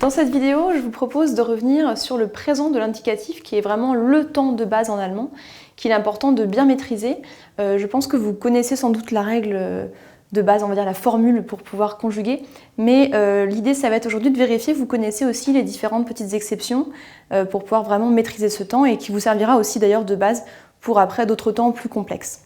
Dans cette vidéo, je vous propose de revenir sur le présent de l'indicatif qui est vraiment le temps de base en allemand, qu'il est important de bien maîtriser. Je pense que vous connaissez sans doute la règle de base, on va dire la formule pour pouvoir conjuguer, mais l'idée ça va être aujourd'hui de vérifier, vous connaissez aussi les différentes petites exceptions pour pouvoir vraiment maîtriser ce temps et qui vous servira aussi d'ailleurs de base pour après d'autres temps plus complexes.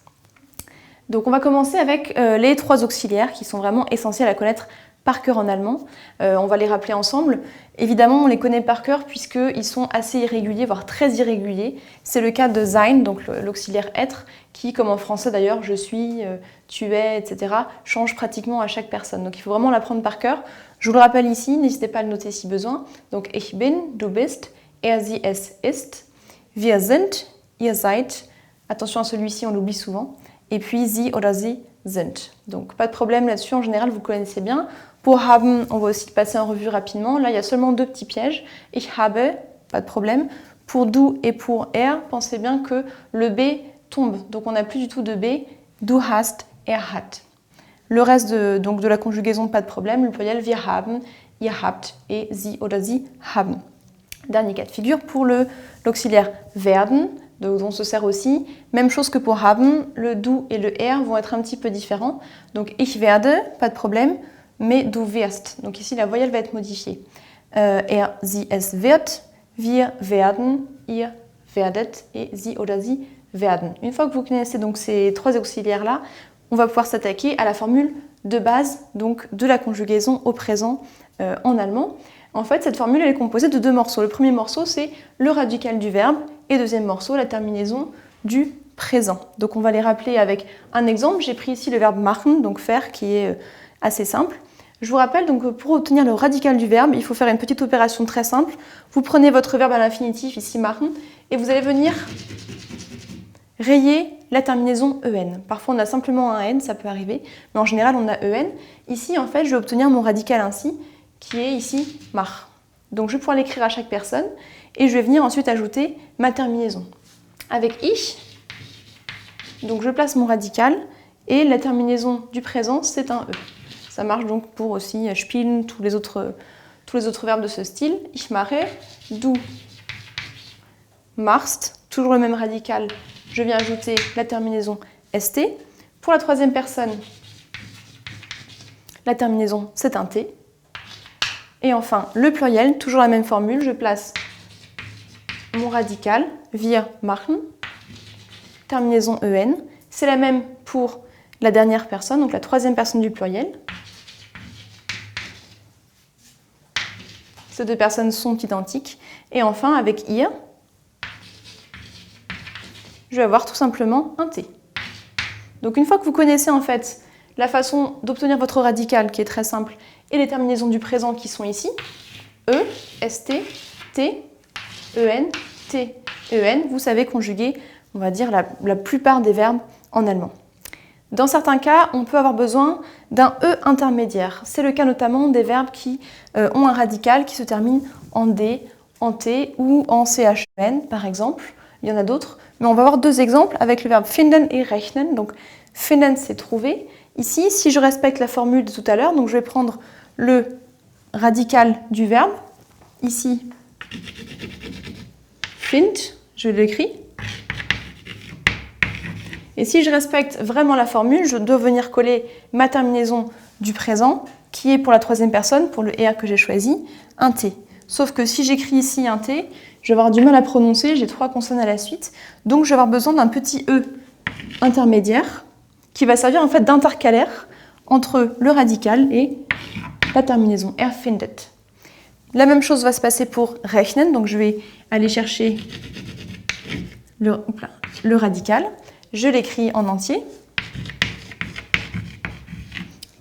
Donc on va commencer avec les trois auxiliaires qui sont vraiment essentiels à connaître par cœur en allemand. On va les rappeler ensemble. Évidemment, on les connaît par cœur puisqu'ils sont assez irréguliers, voire très irréguliers. C'est le cas de sein, donc l'auxiliaire être, qui, comme en français d'ailleurs, je suis, tu es, etc., change pratiquement à chaque personne. Donc il faut vraiment l'apprendre par cœur. Je vous le rappelle ici, n'hésitez pas à le noter si besoin. Donc ich bin, du bist, er, sie, es ist, wir sind, ihr seid. Attention à celui-ci, on l'oublie souvent. Et puis sie oder sie sind. Donc pas de problème là-dessus, en général vous connaissez bien. Pour haben, on va aussi le passer en revue rapidement. Là il y a seulement deux petits pièges. Ich habe, pas de problème. Pour du et pour er, pensez bien que le B tombe. Donc on n'a plus du tout de B. Du hast, er hat. Le reste de la conjugaison, pas de problème. Le pluriel wir haben, ihr habt et sie oder sie haben. Dernier cas de figure pour l'auxiliaire werden. Dont on se sert aussi. Même chose que pour haben, le du et le er vont être un petit peu différents. Donc ich werde, pas de problème, mais du wirst. Donc ici la voyelle va être modifiée. Er, sie, es wird, wir werden, ihr werdet et sie oder sie werden. Une fois que vous connaissez donc ces trois auxiliaires-là, on va pouvoir s'attaquer à la formule de base donc de la conjugaison au présent en allemand. En fait, cette formule elle est composée de deux morceaux. Le premier morceau, c'est le radical du verbe et deuxième morceau, la terminaison du présent. Donc on va les rappeler avec un exemple. J'ai pris ici le verbe machen, donc faire, qui est assez simple. Je vous rappelle, donc pour obtenir le radical du verbe, il faut faire une petite opération très simple. Vous prenez votre verbe à l'infinitif, ici machen, et vous allez venir rayer la terminaison en. Parfois on a simplement un n, ça peut arriver, mais en général on a en. Ici, en fait, je vais obtenir mon radical ainsi, qui est ici mach. Donc je vais pouvoir l'écrire à chaque personne et je vais venir ensuite ajouter ma terminaison. Avec ich, donc je place mon radical et la terminaison du présent c'est un e. Ça marche donc pour aussi spielen, tous les autres verbes de ce style. Ich mache, du machst, toujours le même radical, je viens ajouter la terminaison st. Pour la troisième personne, la terminaison c'est un t. Et enfin, le pluriel, toujours la même formule, je place mon radical, wir machen, terminaison en. C'est la même pour la dernière personne, donc la troisième personne du pluriel. Ces deux personnes sont identiques. Et enfin, avec ihr, je vais avoir tout simplement un t. Donc une fois que vous connaissez en fait la façon d'obtenir votre radical, qui est très simple, et les terminaisons du présent qui sont ici, E, ST, T, EN, T, EN, vous savez conjuguer, on va dire, la plupart des verbes en allemand. Dans certains cas, on peut avoir besoin d'un E intermédiaire. C'est le cas notamment des verbes qui ont un radical qui se termine en D, en T ou en CHEN, par exemple. Il y en a d'autres, mais on va avoir deux exemples avec le verbe finden et rechnen. Donc, finden, c'est trouver. Ici, si je respecte la formule de tout à l'heure, donc je vais prendre le radical du verbe. Ici, find, je l'écris. Et si je respecte vraiment la formule, je dois venir coller ma terminaison du présent, qui est pour la troisième personne, pour le er que j'ai choisi, un t. Sauf que si j'écris ici un t, je vais avoir du mal à prononcer, j'ai trois consonnes à la suite, donc je vais avoir besoin d'un petit e intermédiaire, qui va servir en fait d'intercalaire entre le radical et la terminaison er findet. La même chose va se passer pour rechnen, donc je vais aller chercher le radical, je l'écris en entier.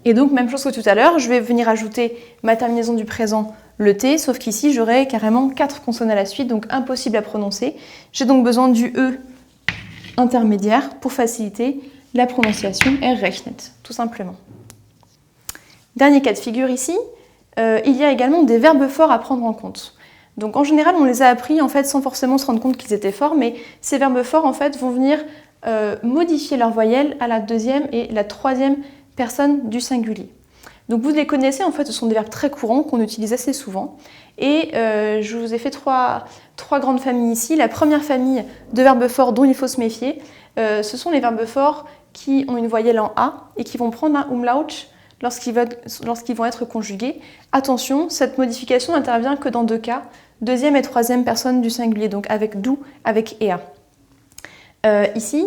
Et donc même chose que tout à l'heure, je vais venir ajouter ma terminaison du présent, le t, sauf qu'ici j'aurai carrément 4 consonnes à la suite, donc impossible à prononcer. J'ai donc besoin du e intermédiaire pour faciliter la prononciation rechnet, tout simplement. Dernier cas de figure ici, il y a également des verbes forts à prendre en compte. Donc en général, on les a appris en fait sans forcément se rendre compte qu'ils étaient forts, mais ces verbes forts en fait vont venir modifier leur voyelle à la deuxième et la troisième personne du singulier. Donc vous les connaissez, en fait, ce sont des verbes très courants qu'on utilise assez souvent. Et je vous ai fait trois grandes familles ici. La première famille de verbes forts dont il faut se méfier, ce sont les verbes forts qui ont une voyelle en A et qui vont prendre un umlaut lorsqu'ils vont être conjugués. Attention, cette modification n'intervient que dans 2 cas, deuxième et troisième personne du singulier, donc avec du, avec er. Ici,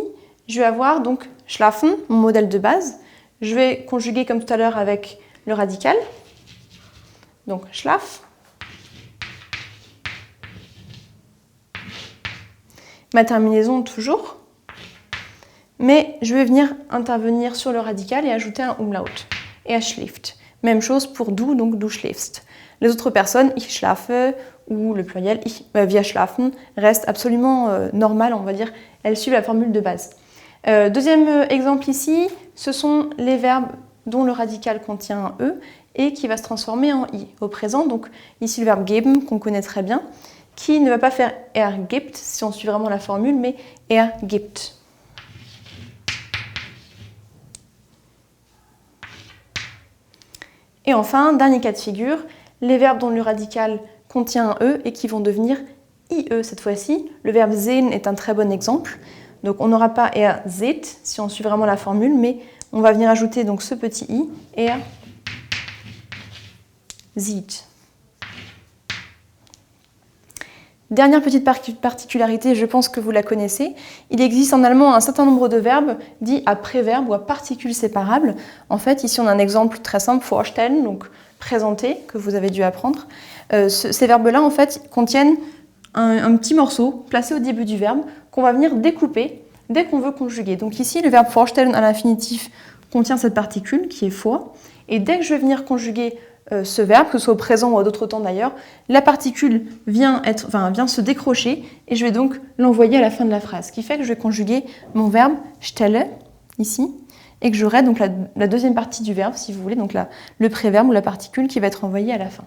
je vais avoir donc schlafen, mon modèle de base. Je vais conjuguer comme tout à l'heure avec le radical. Donc schlaf. Ma terminaison toujours. Mais je vais venir intervenir sur le radical et ajouter un umlaut. Er schläft. Même chose pour du, donc du schläfst. Les autres personnes, ich schlafe, ou le pluriel, wir schlafen, restent absolument normales, on va dire. Elles suivent la formule de base. Deuxième exemple ici, ce sont les verbes dont le radical contient un E et qui va se transformer en I au présent. Donc ici le verbe geben, qu'on connaît très bien, qui ne va pas faire gibt, si on suit vraiment la formule, mais gibt. Et enfin, dernier cas de figure, les verbes dont le radical contient un E et qui vont devenir IE cette fois-ci. Le verbe sehen est un très bon exemple. Donc on n'aura pas seht si on suit vraiment la formule, mais on va venir ajouter donc ce petit I, sieht. Dernière petite particularité, je pense que vous la connaissez, il existe en allemand un certain nombre de verbes dits à préverbes ou à particules séparables. En fait, ici on a un exemple très simple, vorstellen, donc présenter, que vous avez dû apprendre. Ces verbes-là, en fait, contiennent un petit morceau placé au début du verbe qu'on va venir découper dès qu'on veut conjuguer. Donc ici, le verbe vorstellen à l'infinitif contient cette particule qui est vor, et dès que je vais venir conjuguer ce verbe, que ce soit au présent ou à d'autres temps d'ailleurs, la particule vient se décrocher et je vais donc l'envoyer à la fin de la phrase. Ce qui fait que je vais conjuguer mon verbe stelle, ici, et que j'aurai donc la deuxième partie du verbe, si vous voulez, donc le préverbe ou la particule qui va être envoyée à la fin.